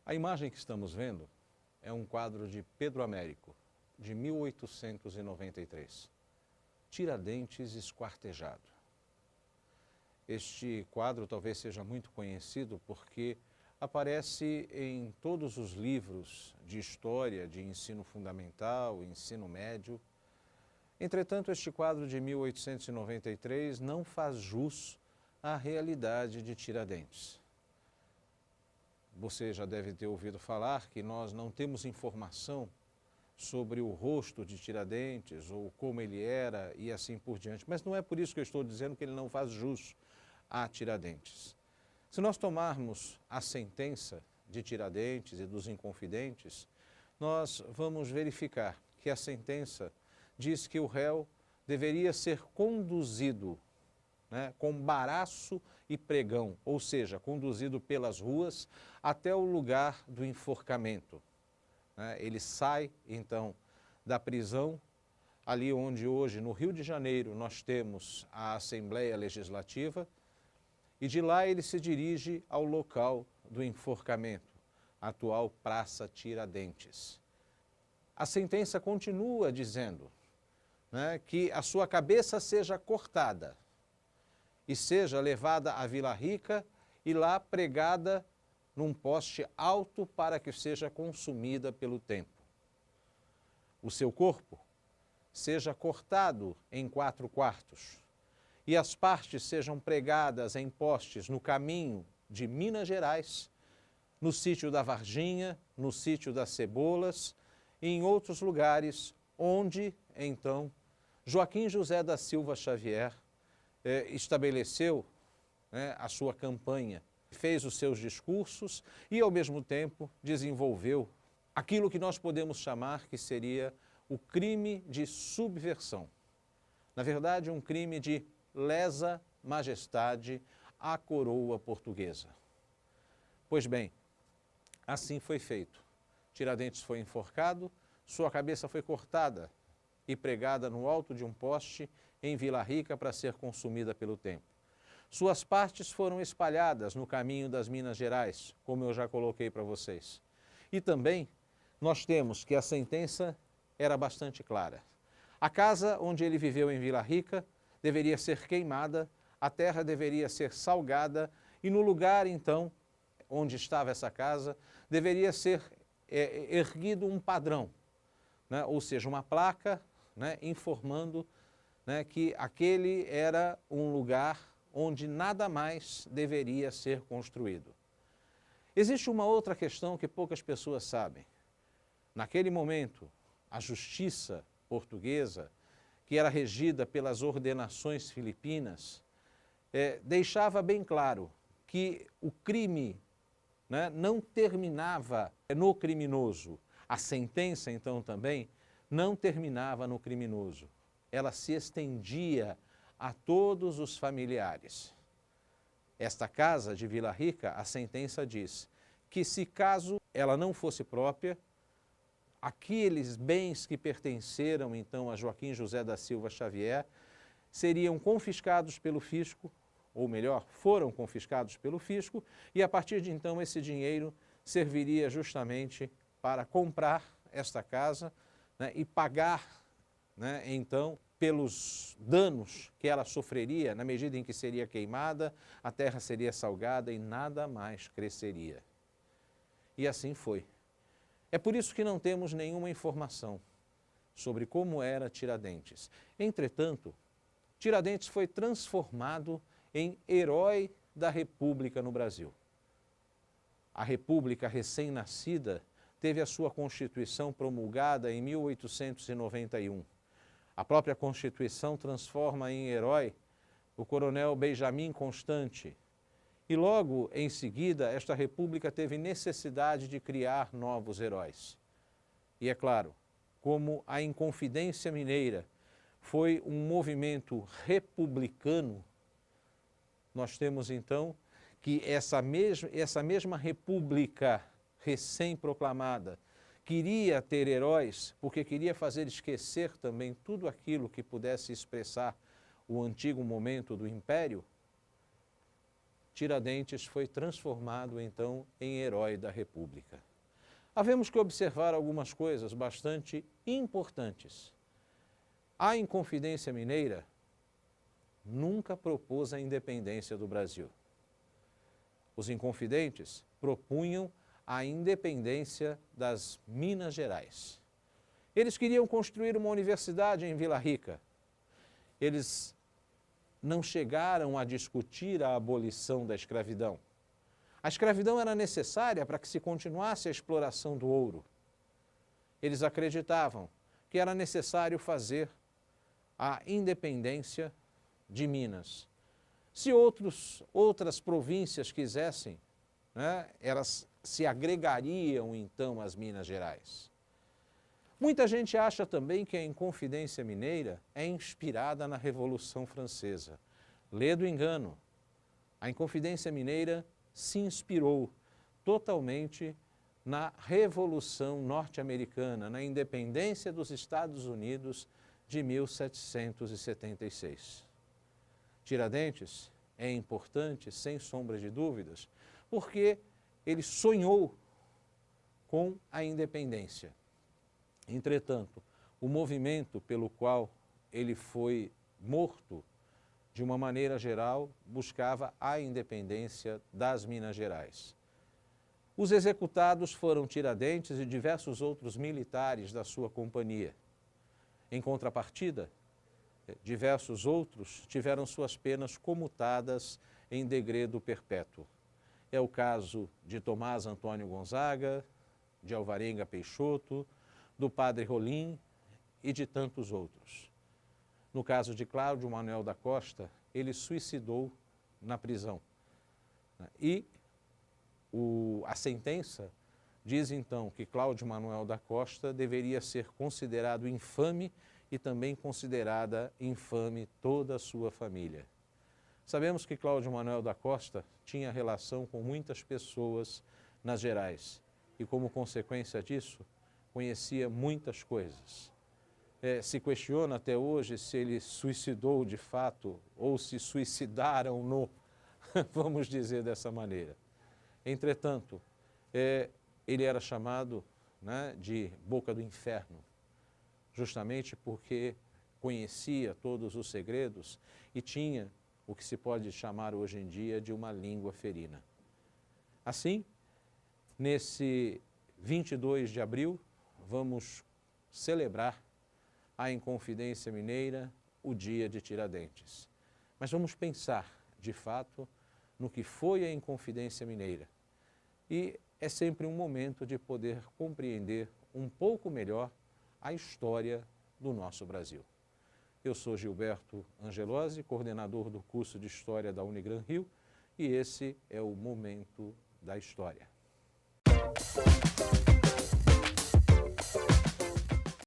A imagem que estamos vendo é um quadro de Pedro Américo, de 1893. Tiradentes esquartejado. Este quadro talvez seja muito conhecido porque aparece em todos os livros de história, de ensino fundamental, ensino médio. Entretanto, este quadro de 1893 não faz jus à realidade de Tiradentes. Você já deve ter ouvido falar que nós não temos informação sobre o rosto de Tiradentes ou como ele era e assim por diante. Mas não é por isso que eu estou dizendo que ele não faz jus a Tiradentes. Se nós tomarmos a sentença de Tiradentes e dos Inconfidentes, nós vamos verificar que a sentença diz que o réu deveria ser conduzido, com baraço e pregão, ou seja, conduzido pelas ruas até o lugar do enforcamento. Ele sai, então, da prisão, ali onde hoje, no Rio de Janeiro, nós temos a Assembleia Legislativa, e de lá ele se dirige ao local do enforcamento, a atual Praça Tiradentes. A sentença continua dizendo que a sua cabeça seja cortada e seja levada à Vila Rica e lá pregada num poste alto para que seja consumida pelo tempo. O seu corpo seja cortado em 4/4 e as partes sejam pregadas em postes no caminho de Minas Gerais, no sítio da Varginha, no sítio das Cebolas e em outros lugares onde, então, Joaquim José da Silva Xavier estabeleceu a sua campanha, fez os seus discursos e, ao mesmo tempo, desenvolveu aquilo que nós podemos chamar que seria o crime de subversão. Na verdade, um crime de lesa majestade à coroa portuguesa. Pois bem, assim foi feito. Tiradentes foi enforcado, sua cabeça foi cortada e pregada no alto de um poste em Vila Rica para ser consumida pelo tempo. Suas partes foram espalhadas no caminho das Minas Gerais, como eu já coloquei para vocês. E também nós temos que a sentença era bastante clara. A casa onde ele viveu em Vila Rica deveria ser queimada, a terra deveria ser salgada e no lugar, então, onde estava essa casa, deveria ser erguido um padrão, ou seja, uma placa informando que aquele era um lugar onde nada mais deveria ser construído. Existe uma outra questão que poucas pessoas sabem. Naquele momento, a justiça portuguesa, que era regida pelas ordenações filipinas, deixava bem claro que o crime não terminava no criminoso. A sentença, então, também não terminava no criminoso. Ela se estendia a todos os familiares. Esta casa de Vila Rica, a sentença diz que se caso ela não fosse própria, aqueles bens que pertenceram então a Joaquim José da Silva Xavier seriam confiscados pelo fisco, ou melhor, foram confiscados pelo fisco, e a partir de então esse dinheiro serviria justamente para comprar esta casa e pagar então pelos danos que ela sofreria na medida em que seria queimada, a terra seria salgada e nada mais cresceria. E assim foi. É por isso que não temos nenhuma informação sobre como era Tiradentes. Entretanto, Tiradentes foi transformado em herói da República no Brasil. A República recém-nascida teve a sua Constituição promulgada em 1891. A própria Constituição transforma em herói o coronel Benjamin Constant. E logo em seguida, esta república teve necessidade de criar novos heróis. E é claro, como a Inconfidência Mineira foi um movimento republicano, nós temos então que essa mesma república recém-proclamada queria ter heróis porque queria fazer esquecer também tudo aquilo que pudesse expressar o antigo momento do Império. Tiradentes foi transformado então em herói da República. Havemos que observar algumas coisas bastante importantes. A Inconfidência Mineira nunca propôs a independência do Brasil. Os inconfidentes propunham a independência das Minas Gerais. Eles queriam construir uma universidade em Vila Rica. Eles não chegaram a discutir a abolição da escravidão. A escravidão era necessária para que se continuasse a exploração do ouro. Eles acreditavam que era necessário fazer a independência de Minas. Se outras províncias quisessem, né, elas se agregariam então às Minas Gerais. Muita gente acha também que a Inconfidência Mineira é inspirada na Revolução Francesa. Lê do engano. A Inconfidência Mineira se inspirou totalmente na Revolução Norte-Americana, na independência dos Estados Unidos de 1776. Tiradentes é importante, sem sombra de dúvidas, porque ele sonhou com a independência. Entretanto, o movimento pelo qual ele foi morto, de uma maneira geral, buscava a independência das Minas Gerais. Os executados foram Tiradentes e diversos outros militares da sua companhia. Em contrapartida, diversos outros tiveram suas penas comutadas em degredo perpétuo. É o caso de Tomás Antônio Gonzaga, de Alvarenga Peixoto, do padre Rolim e de tantos outros. No caso de Cláudio Manuel da Costa, ele suicidou na prisão. E a sentença diz então que Cláudio Manuel da Costa deveria ser considerado infame e também considerada infame toda a sua família. Sabemos que Cláudio Manuel da Costa tinha relação com muitas pessoas nas Gerais e, como consequência disso, conhecia muitas coisas. Se questiona até hoje se ele suicidou de fato ou se suicidaram-no, vamos dizer dessa maneira. Entretanto, ele era chamado, né, de Boca do Inferno, justamente porque conhecia todos os segredos e tinha o que se pode chamar hoje em dia de uma língua ferina. Assim, nesse 22 de abril, vamos celebrar a Inconfidência Mineira, o dia de Tiradentes. Mas vamos pensar, de fato, no que foi a Inconfidência Mineira. E é sempre um momento de poder compreender um pouco melhor a história do nosso Brasil. Eu sou Gilberto Angelosi, coordenador do curso de História da Unigran Rio, e esse é o Momento da História.